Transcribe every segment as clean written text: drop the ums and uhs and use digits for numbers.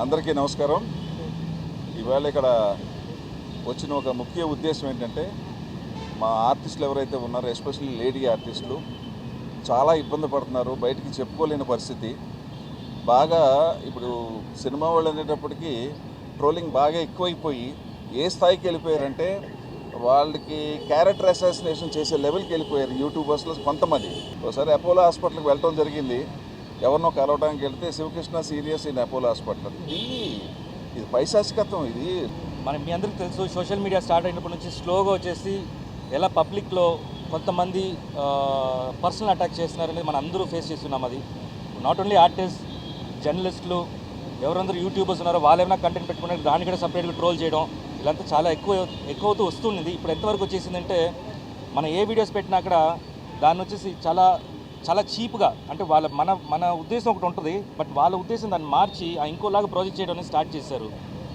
అందరికీ నమస్కారం. ఇవాళ ఇక్కడ వచ్చిన ఒక ముఖ్య ఉద్దేశం ఏంటంటే, మా ఆర్టిస్టులు ఎవరైతే ఉన్నారో, ఎస్పెషల్లీ లేడీ ఆర్టిస్టులు చాలా ఇబ్బంది పడుతున్నారు, బయటికి చెప్పుకోలేని పరిస్థితి. బాగా ఇప్పుడు సినిమా వాళ్ళు అనేటప్పటికీ ట్రోలింగ్ బాగా ఎక్కువైపోయి ఏ స్థాయికి వెళ్ళిపోయారంటే, వాళ్ళకి క్యారెక్టర్ అసాసినేషన్ చేసే లెవెల్కి వెళ్ళిపోయారు యూట్యూబర్స్లో కొంతమంది. ఒకసారి అపోలో హాస్పిటల్కి వెళ్ళడం జరిగింది. ఎవరినో కలవడానికి వెళ్తే Sivakrishna serious in Apollo hospital. ఇది పైశాచికత్వం. ఇది మీ అందరికీ తెలుసు, సోషల్ మీడియా స్టార్ట్ అయినప్పటి నుంచి స్లోగా వచ్చేసి ఎలా పబ్లిక్లో కొంతమంది పర్సనల్ అటాక్ చేస్తున్నారనేది మనం అందరూ ఫేస్ చేస్తున్నాం. అది నాట్ ఓన్లీ ఆర్టిస్ట్, జర్నలిస్టులు, ఎవరందరూ యూట్యూబర్స్ ఉన్నారో వాళ్ళు ఏమైనా కంటెంట్ పెట్టుకున్నారు, దాన్ని కూడా సపరేట్గా ట్రోల్ చేయడం, ఇలాంతా చాలా ఎక్కువవుతూ వస్తుంది. ఇప్పుడు ఎంతవరకు వచ్చేసిందంటే, మనం ఏ వీడియోస్ పెట్టినా అక్కడ దాన్ని వచ్చేసి చాలా చాలా చీప్గా, అంటే మన ఉద్దేశం ఒకటి ఉంటుంది, బట్ వాళ్ళ ఉద్దేశం దాన్ని మార్చి ఇంకోలాగా ప్రాజెక్ట్ చేయడం అనేది స్టార్ట్ చేశారు.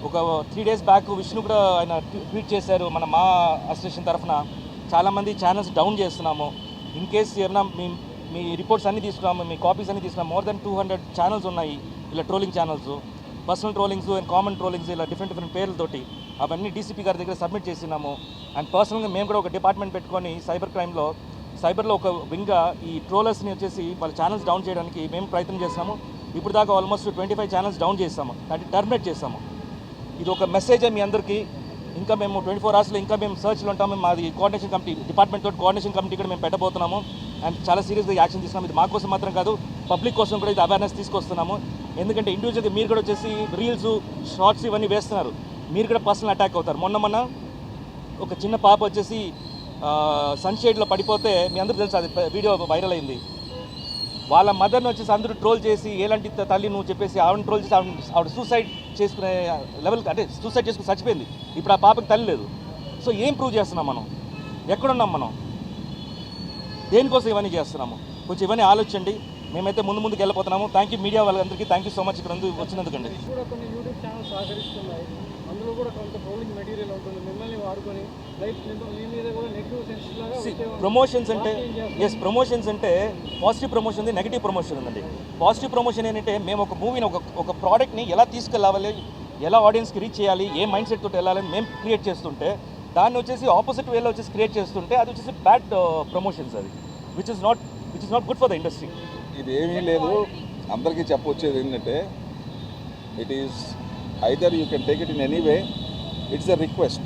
ఒక 3 days బ్యాక్ విష్ణు కూడా ఆయన ట్వీట్ చేశారు, మా అసోసియేషన్ తరఫున చాలామంది ఛానల్స్ డౌన్ చేస్తున్నాము, ఇన్ కేస్ ఏమన్నా మీ రిపోర్ట్స్ అన్నీ తీసుకున్నాము, మీ కాపీస్ అన్నీ తీసుకున్నాము. మోర్ దెన్ 200 ఛానల్స్ ఉన్నాయి ఇలా trolling channels, personal trollings and common trollings, ఇలా డిఫరెంట్ పేర్లతోటి అవన్నీ డీసీపీ గారి దగ్గర సబ్మిట్ చేసినాము. అండ్ పర్సనల్గా మేము కూడా ఒక డిపార్ట్మెంట్ పెట్టుకొని సైబర్లో ఒక వింగ్గా ఈ ట్రోలర్స్ని వచ్చేసి వాళ్ళ ఛానల్స్ డౌన్ చేయడానికి మేము ప్రయత్నం చేస్తాము. ఇప్పుడు దాకా ఆల్మోస్ట్ 25 ఛానల్స్ డౌన్ చేస్తాము, అంటే టర్మినేట్ చేస్తాము. ఇది ఒక మెసేజ్ మీ అందరికీ. ఇంకా మేము 24 hours ఇంకా మేము సర్చ్లో ఉంటాము. మాది కోఆర్డినేషన్ కమిటీ, డిపార్ట్మెంట్ తోటి కోఆర్డినేషన్ కమిటీ కూడా మేము పెట్టబోతున్నాము. అండ్ చాలా సీరియస్గా యాక్షన్ తీసుకున్నాము. ఇది మా కోసం మాత్రం కాదు, పబ్లిక్ కోసం కూడా ఇది అవేర్నెస్ తీసుకొస్తున్నాము. ఎందుకంటే ఇండివిజువల్గా మీరు కూడా వచ్చేసి రీల్స్, షార్ట్స్ ఇవన్నీ వేస్తున్నారు, మీరు కూడా పర్సనల్ అటాక్ అవుతారు. మొన్న ఒక చిన్న పాప వచ్చేసి సన్షేడ్లో పడిపోతే మీ అందరూ తెలుసు, అది వీడియో వైరల్ అయింది. వాళ్ళ మదర్ని వచ్చేసి అందరూ ట్రోల్ చేసి, ఎలాంటి తల్లి నువ్వు చెప్పేసి ఆవిడని ట్రోల్ చేసి ఆవిడ సూసైడ్ చేసుకునే లెవెల్, అంటే సూసైడ్ చేసుకుని చచ్చిపోయింది. ఇప్పుడు ఆ పాపకి తల్లి లేదు. సో ఏం ప్రూవ్ చేస్తున్నాం మనం? ఎక్కడున్నాం మనం? దేనికోసం ఇవన్నీ చేస్తున్నాము? కొంచెం ఇవన్నీ ఆలోచించండి. మేమైతే ముందుకు వెళ్ళిపోతున్నాము. థ్యాంక్ యూ మీడియా వాళ్ళందరికీ, థ్యాంక్ యూ సో మచ్ ఇక్కడ వచ్చినందుకండి. అందులో కూడా కొంత ట్రోలింగ్ మెటీరియల్ ఉంటుంది, మిమ్మల్ని వాడుకొని మీ మీద కూడా నెగిటివ్ సెన్స్ లాగా ప్రమోషన్స్ అంటే ప్రమోషన్స్ అంటే పాజిటివ్ ప్రమోషన్ ఉంది, నెగిటివ్ ప్రమోషన్ ఉందండి. పాజిటివ్ ప్రమోషన్ ఏంటంటే, మేము ఒక మూవీని ఒక ప్రోడక్ట్ని ఎలా తీసుకెళ్ళాలి, ఎలా ఆడియన్స్కి రీచ్ చేయాలి, ఏ మైండ్ సెట్ తోటి వెళ్ళాలని మేము క్రియేట్ చేస్తుంటే, దాన్ని వచ్చేసి ఆపోజిట్ వేలో వచ్చేసి క్రియేట్ చేస్తుంటే అది వచ్చేసి బ్యాడ్ ప్రమోషన్స్. అది which is not good for the industry. ఇది ఏమీ లేదు. అందరికీ చెప్పొచ్చేది ఏంటంటే, it is either you can take it in any way. It's a request.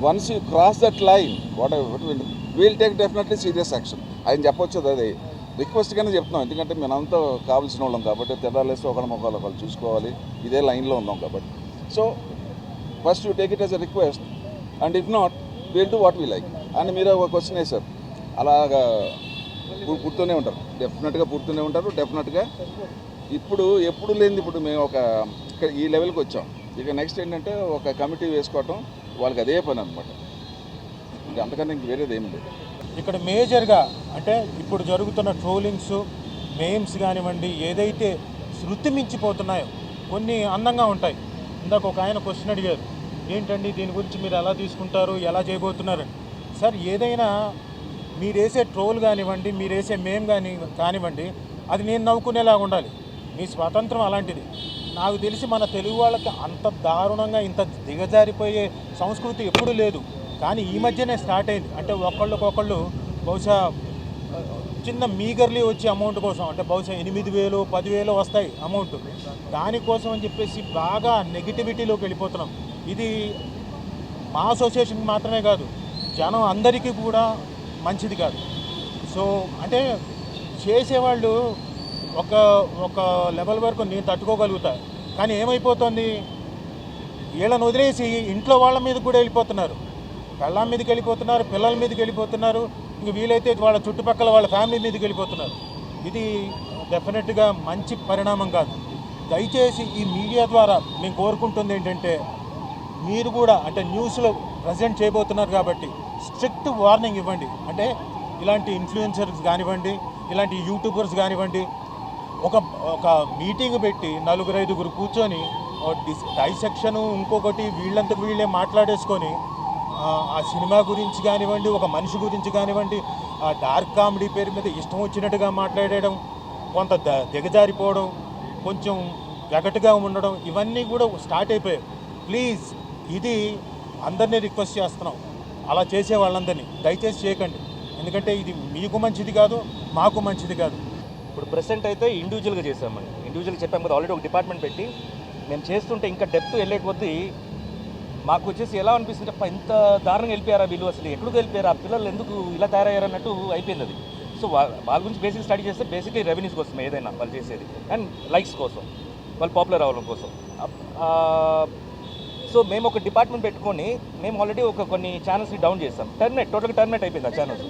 Once you cross that line, whatever, we'll take definitely serious action. ఆయన చెప్పొచ్చు, అది రిక్వెస్ట్గానే చెప్తున్నాం. ఎందుకంటే మనంతా కావాల్సిన వాళ్ళం కాబట్టి, తెల్లాలేస్తే ఒకళ్ళు చూసుకోవాలి, ఇదే లైన్లో ఉన్నాం కాబట్టి. So first you take it as a request, and if not will do what we like. And మీరు ఒక క్వశ్చన్ వేశారు, అలాగా పుడుతూనే ఉంటారు, డెఫినెట్గా పుడుతూనే ఉంటారు. డెఫినెట్గా ఎప్పుడు లేనిది ఇప్పుడు మేము ఇక్కడ ఈ లెవెల్కి వచ్చాం. ఇక నెక్స్ట్ ఏంటంటే ఒక కమిటీ వేసుకోవటం, వాళ్ళకి అదే పని అనమాట. అంతకన్నా ఇంక వేరేది ఏం లేదు ఇక్కడ మేజర్గా. అంటే ఇప్పుడు జరుగుతున్న ట్రోలింగ్స్, మేమ్స్ కానివ్వండి, ఏదైతే శృతి మించిపోతున్నాయో, కొన్ని అందంగా ఉంటాయి. ఇందాక ఒక ఆయన క్వశ్చన్ అడిగారు, ఏంటండి దీని గురించి మీరు ఎలా తీసుకుంటారు, ఎలా చేయబోతున్నారని. సార్, ఏదైనా మీరు వేసే ట్రోల్ కానివ్వండి, మీరు వేసే మేమ్ కానివ్వండి, అది నేను నవ్వుకునేలాగా ఉండాలి. మీ స్వాతంత్రం అలాంటిది. నాకు తెలిసి మన తెలుగు వాళ్ళకి అంత దారుణంగా ఇంత దిగజారిపోయే సంస్కృతి ఎప్పుడూ లేదు, కానీ ఈ మధ్యనే స్టార్ట్ అయింది. అంటే ఒకళ్ళు బహుశా చిన్న మీగర్లీ వచ్చే అమౌంట్ కోసం, అంటే బహుశా 8,000 10,000 వస్తాయి అమౌంట్, దానికోసం అని చెప్పేసి బాగా నెగిటివిటీలోకి వెళ్ళిపోతున్నాం. ఇది మా అసోసియేషన్కి మాత్రమే కాదు, జనం అందరికీ కూడా మంచిది కాదు. సో అంటే చేసేవాళ్ళు ఒక లెవెల్ వరకు నేను తట్టుకోగలుగుతా, కానీ ఏమైపోతుంది, వీళ్ళని వదిలేసి ఇంట్లో వాళ్ళ మీద కూడా వెళ్ళిపోతున్నారు, పెళ్ళాం మీదకి వెళ్ళిపోతున్నారు, పిల్లల మీదకి వెళ్ళిపోతున్నారు, ఇంక వీలైతే వాళ్ళ చుట్టుపక్కల వాళ్ళ ఫ్యామిలీ మీదకి వెళ్ళిపోతున్నారు. ఇది డెఫినెట్గా మంచి పరిణామం కాదు. దయచేసి ఈ మీడియా ద్వారా మేము కోరుకుంటుంది ఏంటంటే, మీరు కూడా అంటే న్యూస్లో ప్రజెంట్ చేయబోతున్నారు కాబట్టి స్ట్రిక్ట్ వార్నింగ్ ఇవ్వండి. అంటే ఇలాంటి ఇన్ఫ్లుయెన్సర్స్ కానివ్వండి, ఇలాంటి యూట్యూబర్స్ కానివ్వండి, ఒక మీటింగ్ పెట్టి 4-5 కూర్చొని డైసెక్షను, ఇంకొకటి వీళ్ళంతకు వీళ్ళే మాట్లాడేసుకొని ఆ సినిమా గురించి కానివ్వండి, ఒక మనిషి గురించి కానివ్వండి, ఆ డార్క్ కామెడీ పేరు మీద ఇష్టం వచ్చినట్టుగా మాట్లాడడం, కొంత దిగజారిపోవడం, కొంచెం వెగటుగా ఉండడం, ఇవన్నీ కూడా స్టార్ట్ అయిపోయాయి. ప్లీజ్, ఇది అందరినీ రిక్వెస్ట్ చేస్తున్నాం, అలా చేసే వాళ్ళందరినీ దయచేసి చేయకండి. ఎందుకంటే ఇది మీకు మంచిది కాదు, మాకు మంచిది కాదు. ఇప్పుడు ప్రెసెంట్ అయితే ఇండివిజువల్గా చేసామండి. ఇండివిజువల్గా చెప్పాం కదా, ఆల్రెడీ ఒక డిపార్ట్మెంట్ పెట్టి మేము చేస్తుంటే ఇంకా డెప్త్ వెళ్ళే కొద్దీ మాకు వచ్చేసి ఎలా అనిపిస్తుంటే ఇంత దారుణంగా వెళ్ళిపోయారా వీళ్ళు, అసలు ఎక్కడికి వెళ్ళిపోయారు, ఆ పిల్లలు ఎందుకు ఇలా తయారయ్యారు అన్నట్టు అయిపోయింది అది. సో వాళ్ళ గురించి బేసిక్ స్టడీ చేస్తే బేసిక్లీ రెవెన్యూస్ కోసం ఏదైనా వాళ్ళు చేసేది, అండ్ లైక్స్ కోసం, వాళ్ళు పాపులర్ అవ్వడం కోసం. సో మేము ఒక డిపార్ట్మెంట్ పెట్టుకొని మేము ఆల్రెడీ కొన్ని ఛానల్స్ని డౌన్ చేస్తాం. టోటల్గా టర్మినేట్ అయిపోయింది ఆ ఛానల్స్.